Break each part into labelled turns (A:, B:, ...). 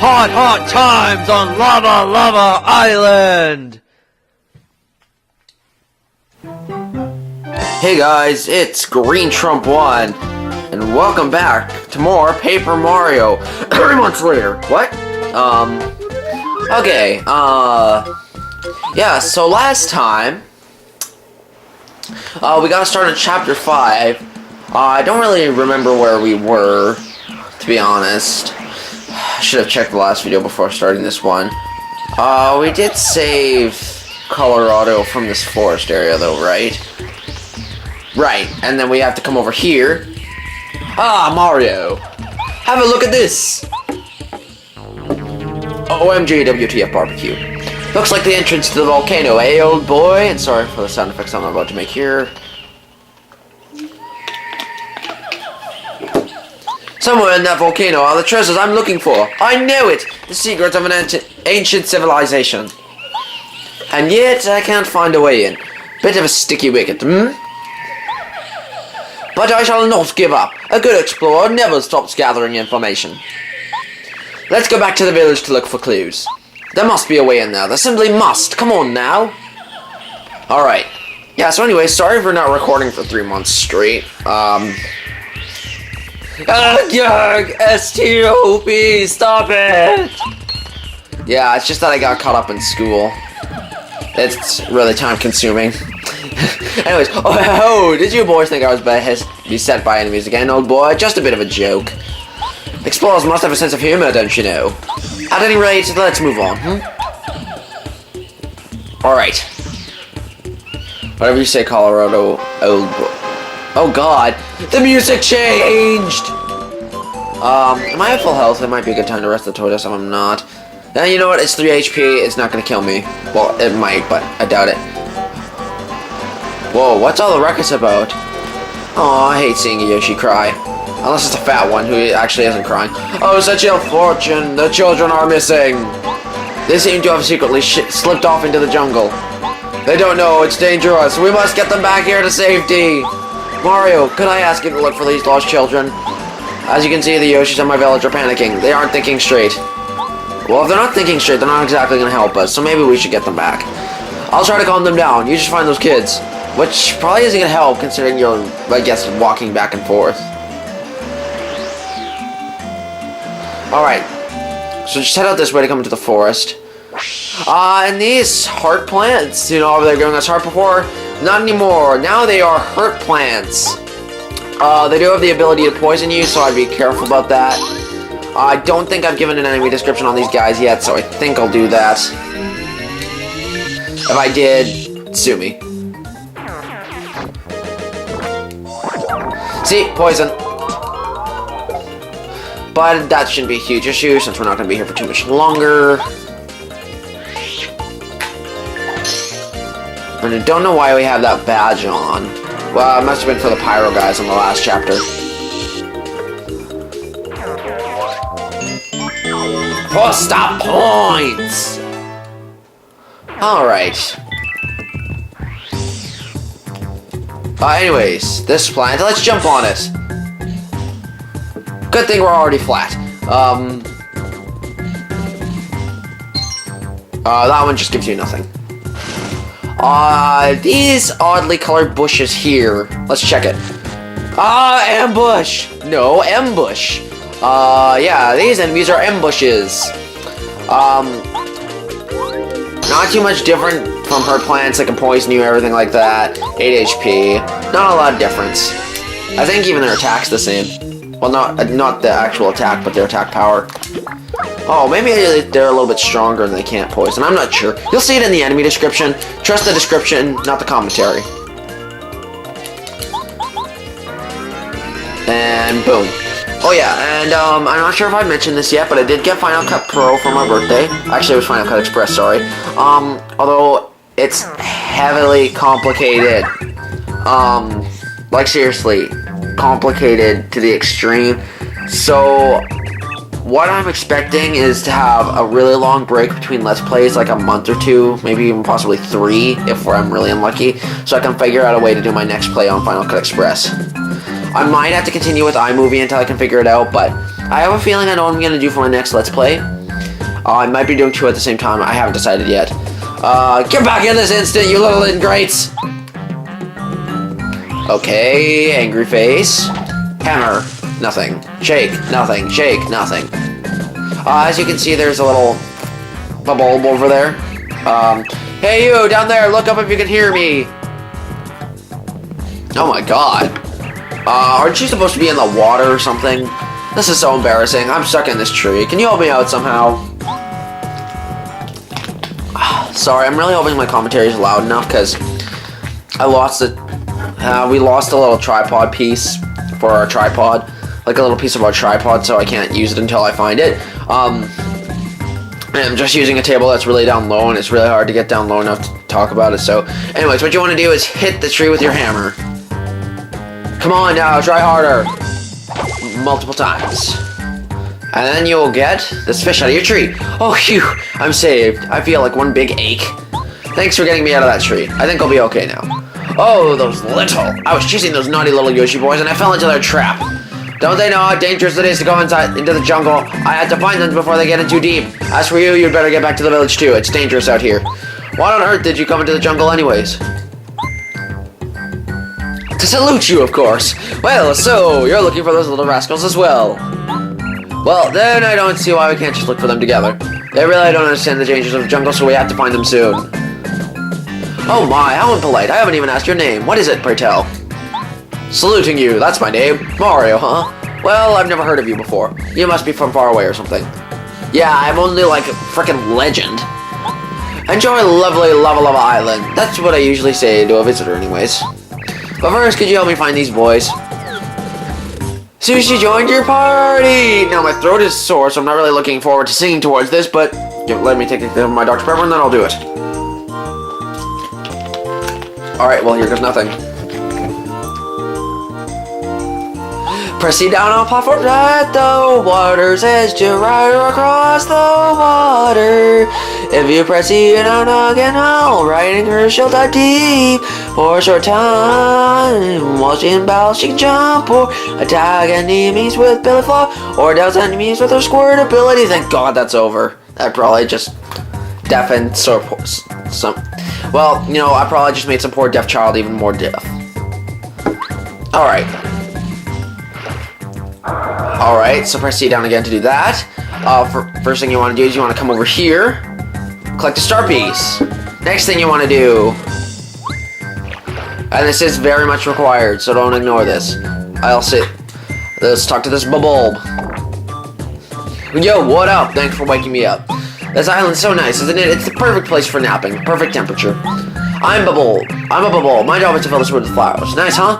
A: Hot, hot times on Lava Lava Island! Hey guys, it's Green Trump 1, and welcome back to more Paper Mario 3 months later. What? Okay, yeah, so last time, we got to start in Chapter 5. I don't really remember where we were, to be honest. I should have checked the last video before starting this one. We did save Colorado from this forest area, though, right? Right, and then we have to come over here. Ah, Mario! Have a look at this! OMG WTF barbecue. Looks like the entrance to the volcano, eh, old boy? And sorry for the sound effects I'm about to make here. Somewhere in that volcano are the treasures I'm looking for. I know it! The secrets of an ancient civilization. And yet, I can't find a way in. Bit of a sticky wicket, hmm? But I shall not give up. A good explorer never stops gathering information. Let's go back to the village to look for clues. There must be a way in there. There simply must. Come on now. Alright. Yeah, so anyway, sorry for not recording for 3 months straight. S-T-O-P, stop it! Yeah, it's just that I got caught up in school. It's really time consuming. Anyways, oh, did you boys think I was beset by enemies again, old boy? Just a bit of a joke. Explorers must have a sense of humor, don't you know? At any rate, let's move on, Alright. Whatever you say, Colorado, old boy. Oh god, the music changed! Am I at full health? It might be a good time to rest the tortoise if I'm not. Now, you know what? It's 3 HP. It's not gonna kill me. Well, it might, but I doubt it. Whoa, what's all the ruckus about? Aw, I hate seeing a Yoshi cry. Unless it's a fat one who actually isn't crying. Oh, such ill fortune. The children are missing. They seem to have secretly slipped off into the jungle. They don't know. It's dangerous. We must get them back here to safety. Mario, could I ask you to look for these lost children? As you can see, the Yoshis in my village are panicking. They aren't thinking straight. Well, if they're not thinking straight, they're not exactly going to help us, so maybe we should get them back. I'll try to calm them down. You just find those kids. Which probably isn't going to help, considering you're, I guess, walking back and forth. Alright. So just head out this way to come into the forest. And these heart plants, you know, they were giving us heart before? Not anymore. Now they are hurt plants. They do have the ability to poison you, so I'd be careful about that. I don't think I've given an enemy description on these guys yet, so I think I'll do that. If I did, sue me. See? Poison. But that shouldn't be a huge issue, since we're not going to be here for too much longer. And I don't know why we have that badge on. Well, it must have been for the Pyro guys in the last chapter. 4 stop points! Alright. Anyways, this plant, let's jump on it. Good thing we're already flat. That one just gives you nothing. These oddly colored bushes here. Let's check it. Ambush! No, ambush. Yeah, these enemies are ambushes. Not too much different from hurt plants that can poison you, everything like that. 8 HP. Not a lot of difference. I think even their attack's the same. Well, not the actual attack, but their attack power. Oh, maybe they're a little bit stronger and they can't poison. I'm not sure. You'll see it in the enemy description. Trust the description, not the commentary. And boom. Oh yeah, and I'm not sure if I mentioned this yet, but I did get Final Cut Pro for my birthday. Actually, it was Final Cut Express, sorry. Although it's heavily complicated. Like seriously, complicated to the extreme. So what I'm expecting is to have a really long break between Let's Plays, like a month or 2, maybe even possibly 3, if I'm really unlucky, so I can figure out a way to do my next play on Final Cut Express. I might have to continue with iMovie until I can figure it out, but I have a feeling I know what I'm going to do for my next Let's Play. I might be doing 2 at the same time. I haven't decided yet. Get back in this instant, you little ingrates! Okay, angry face. Hammer, nothing. Shake, nothing. Shake, nothing. As you can see, there's a little bulb over there. Hey you, down there, look up if you can hear me. Oh my god. Aren't you supposed to be in the water or something? This is so embarrassing. I'm stuck in this tree. Can you help me out somehow? Sorry, I'm really hoping my commentary is loud enough because I lost it. We lost a little tripod piece for our tripod. Like a little piece of our tripod, so I can't use it until I find it. I'm just using a table that's really down low, and it's really hard to get down low enough to talk about it. So, anyways, what you want to do is hit the tree with your hammer. Come on now, try harder. Multiple times. And then you'll get this fish out of your tree. Oh, phew, I'm saved. I feel like one big ache. Thanks for getting me out of that tree. I think I'll be okay now. Oh, those little. I was chasing those naughty little Yoshi boys, and I fell into their trap. Don't they know how dangerous it is to go into the jungle? I had to find them before they get in too deep. As for you, you'd better get back to the village too. It's dangerous out here. Why on earth did you come into the jungle anyways? To salute you, of course. Well, so, you're looking for those little rascals as well. Well, then I don't see why we can't just look for them together. They really don't understand the dangers of the jungle, so we have to find them soon. Oh my, how impolite. I haven't even asked your name. What is it, pray tell? Saluting you, that's my name. Mario, huh? Well, I've never heard of you before. You must be from far away or something. Yeah, I'm only like a frickin' legend. Enjoy lovely Lava Lava Island. That's what I usually say to a visitor anyways. But first, could you help me find these boys? Sushi joined your party! Now my throat is sore, so I'm not really looking forward to singing towards this, but let me take my Dr. Pepper and then I'll do it. Alright, well here goes nothing. Pressing down on platforms at the water's edge to ride across the water. If you press it down again, I'll ride in her she'll dive deep for a short time. While she in battle, she can jump or attack enemies with belly flop or douse enemies with her squirt ability. Thank God that's over. That probably just deafened some. Well, you know, I probably just made some poor deaf child even more deaf. Alright. Alright, so press C down again to do that. First thing you want to do is you want to come over here, collect a star piece. Next thing you want to do, and this is very much required, so don't ignore this. Let's talk to this bulb. Yo, what up? Thanks for waking me up. This island's so nice, isn't it? It's the perfect place for napping. Perfect temperature. I'm a bulb. My job is to fill this wood with flowers. Nice, huh?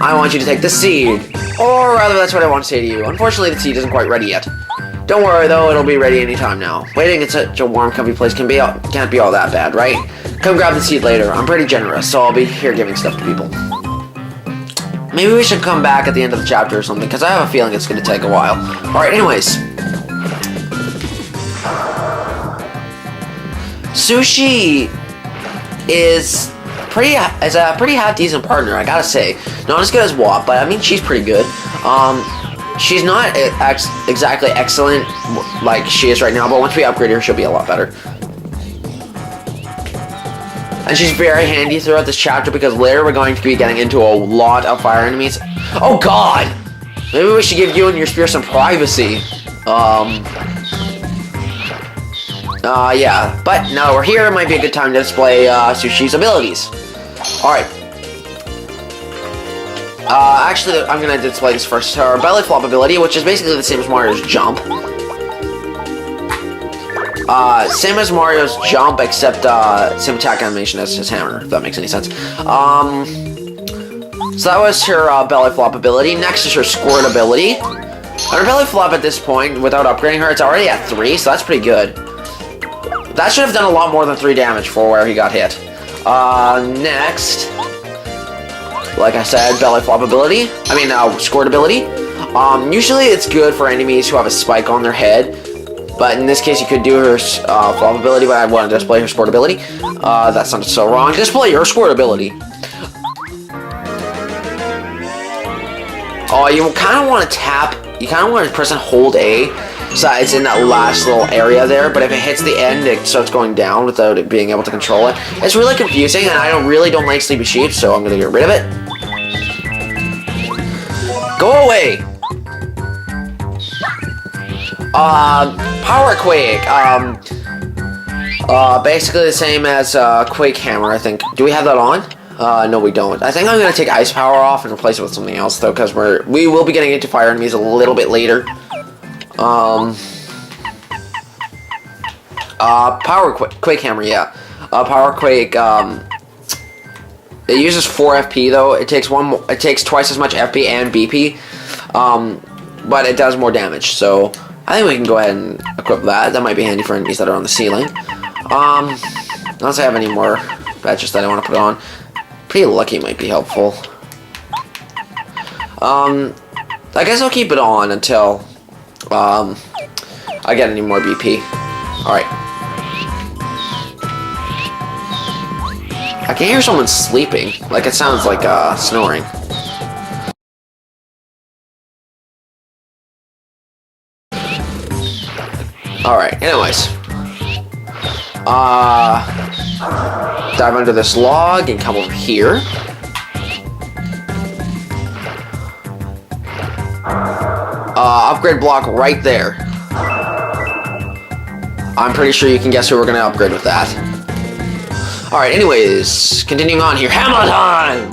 A: I want you to take the seed. Or rather, that's what I want to say to you. Unfortunately, the seed isn't quite ready yet. Don't worry, though. It'll be ready anytime now. Waiting in such a warm, comfy place can't be all that bad, right? Come grab the seed later. I'm pretty generous, so I'll be here giving stuff to people. Maybe we should come back at the end of the chapter or something, because I have a feeling it's going to take a while. Alright, anyways. Sushi is a pretty half-decent partner, I gotta say. Not as good as Wop, but I mean, she's pretty good. She's not exactly excellent like she is right now, but once we upgrade her, she'll be a lot better. And she's very handy throughout this chapter because later we're going to be getting into a lot of fire enemies. Oh god! Maybe we should give you and your spear some privacy. Yeah. But now that we're here, it might be a good time to display Sushi's abilities. Alright. Actually, I'm gonna display this first. Her belly flop ability, which is basically the same as Mario's jump. Same as Mario's jump, except same attack animation as his hammer, if that makes any sense. So that was her belly flop ability. Next is her squirt ability. And her belly flop at this point, without upgrading her, it's already at 3, so that's pretty good. That should have done a lot more than 3 damage for where he got hit. Next, like I said, belly flop ability. Squirt ability. Usually it's good for enemies who have a spike on their head, but in this case you could do her flop ability, but I want to display her squirt ability. That sounded so wrong. Display your squirt ability. Oh, you kind of want to tap. You kind of want to press and hold A So it's in that last little area there, but if it hits the end, it starts going down without it being able to control it. It's really confusing, and I really don't like Sleepy Sheep, so I'm gonna get rid of it. Go away! Power Quake, basically the same as, Quake Hammer, I think. Do we have that on? No we don't. I think I'm gonna take Ice Power off and replace it with something else, though, because we will be getting into fire enemies a little bit later. Quake Hammer, yeah. Power Quake, it uses 4 FP though. It takes twice as much FP and BP. But it does more damage, so I think we can go ahead and equip that. That might be handy for enemies that are on the ceiling. Unless I have any more badges that I want to put on. Pretty Lucky might be helpful. I guess I'll keep it on until I get any more BP. Alright. I can hear someone sleeping. Like, it sounds like, snoring. Alright, anyways. Dive under this log and come over here. Upgrade block right there. I'm pretty sure you can guess who we're gonna upgrade with that. Alright, anyways, continuing on here. Hammer time!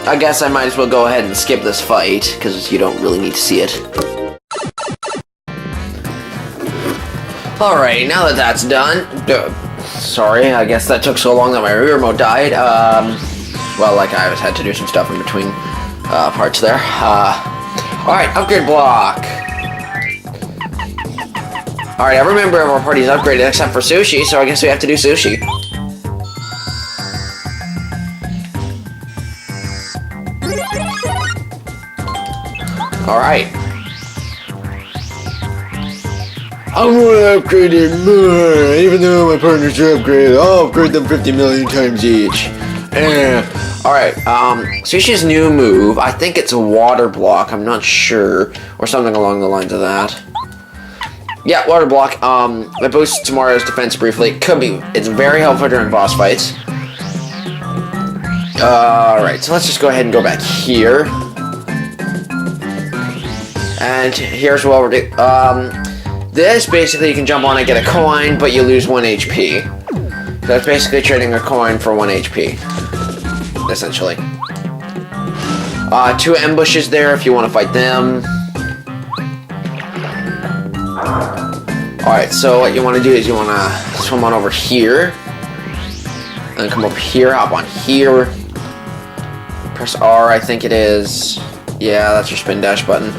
A: I guess I might as well go ahead and skip this fight, because you don't really need to see it. Alright, now that that's done... sorry, I guess that took so long that my rear mode died. Well, like I had to do some stuff in between parts there. Alright, upgrade block. Alright, every member of our party is upgraded except for Sushi, so I guess we have to do Sushi. Alright. I'm gonna upgrade it more, even though my partners are upgraded. I'll upgrade them 50 million times each. Alright, Sushi's new move, I think it's a water block, I'm not sure, or something along the lines of that. Yeah, water block, it boosts Tomorrow's defense briefly. It could be, it's very helpful during boss fights. Alright, so let's just go ahead and go back here. And here's what we're doing. This, basically, you can jump on and get a coin, but you lose 1 HP. So it's basically trading a coin for 1 HP. Essentially. 2 ambushes there if you want to fight them. Alright, so what you want to do is you want to swim on over here. And then come over here, hop on here. Press R, I think it is. Yeah, that's your spin dash button.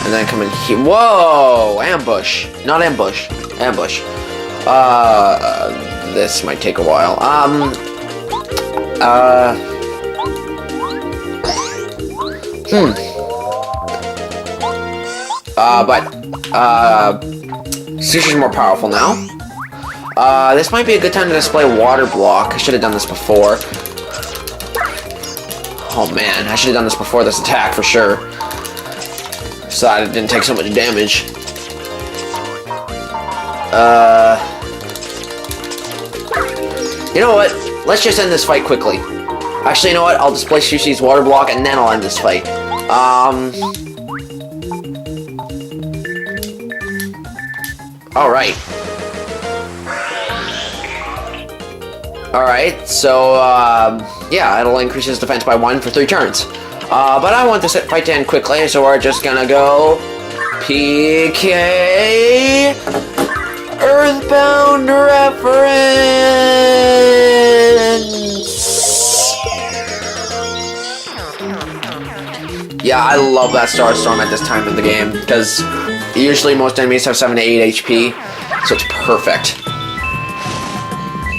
A: And then come in here. Whoa! Ambush. Not ambush. Ambush. This might take a while. Sushi's more powerful now. This might be a good time to display water block. I should have done this before. Oh man, I should have done this before this attack for sure. So that it didn't take so much damage. You know what? Let's just end this fight quickly. Actually, you know what? I'll display Sushi's water block and then I'll end this fight. Alright. Alright, so, yeah, it'll increase his defense by 1 for 3 turns. But I want this fight to end quickly, so we're just gonna go PK Earthbound reference. Yeah, I love that Star Storm at this time of the game because usually most enemies have 7 to 8 HP, so it's perfect.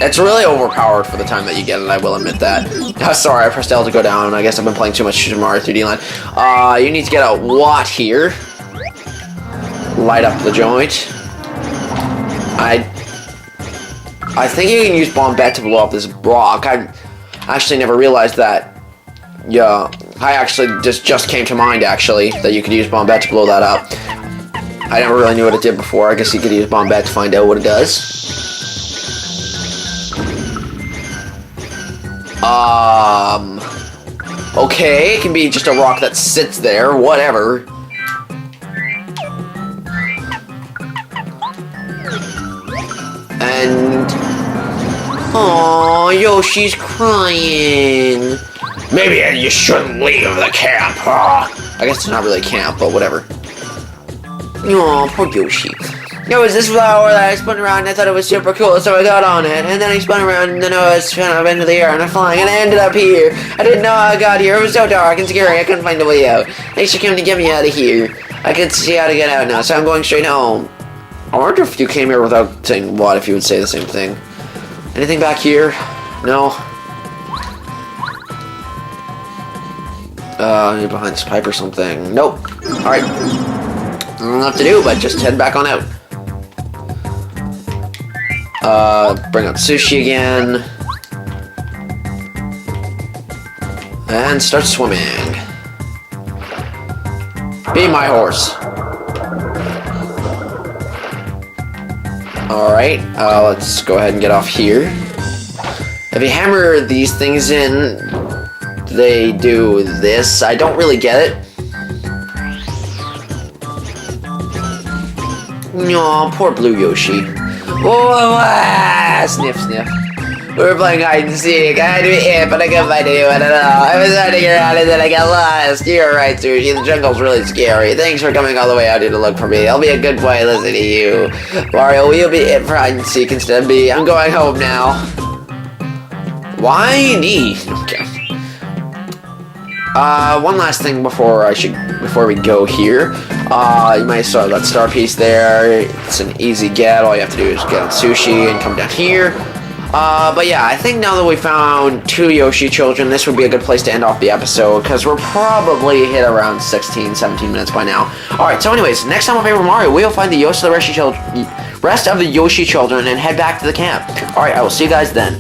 A: It's really overpowered for the time that you get it, I will admit that. Sorry, I pressed L to go down. I guess I've been playing too much Super Mario 3D Land. You need to get a Watt here. Light up the joint. I think you can use Bombette to blow up this rock. I actually never realized that. Yeah. I actually just came to mind, actually, that you could use Bombette to blow that up. I never really knew what it did before. I guess you could use Bombette to find out what it does. Okay, it can be just a rock that sits there, whatever. And... Aww, Yoshi's crying. Maybe you shouldn't leave the camp, huh? I guess it's not really a camp, but whatever. Aw, poor Yoshi. There was this flower that I spun around and I thought it was super cool, so I got on it. And then I spun around and then I was kind of into the air and I'm flying and I ended up here. I didn't know how I got here. It was so dark and scary, I couldn't find a way out. Thanks for coming to get me out of here. I can see how to get out now, so I'm going straight home. I wonder if you came here without saying what, if you would say the same thing. Anything back here? No? You're behind this pipe or something. Nope. Alright. Nothing left to do, but just head back on out. Bring up sushi again. And start swimming. Be my horse. Alright, let's go ahead and get off here. If you hammer these things in, they do this. I don't really get it. Aw, poor blue Yoshi. Oh, sniff, sniff. We were playing hide and seek. I had to be it, but I couldn't find anyone at all. I was trying to get out and then I got lost. You're right, Sushi. The jungle's really scary. Thanks for coming all the way out here to look for me. I'll be a good boy listening to you. Mario, will you be it for hide and seek instead of me? I'm going home now. Why me? Okay. One last thing before we go here. You might start that star piece there. It's an easy get. All you have to do is get on Sushi and come down here. But yeah, I think now that we found 2 Yoshi children, this would be a good place to end off the episode, because we're probably hit around 16, 17 minutes by now. Alright, so anyways, next time on Paper Mario, we'll find the rest of the Yoshi children and head back to the camp. Alright, I will see you guys then.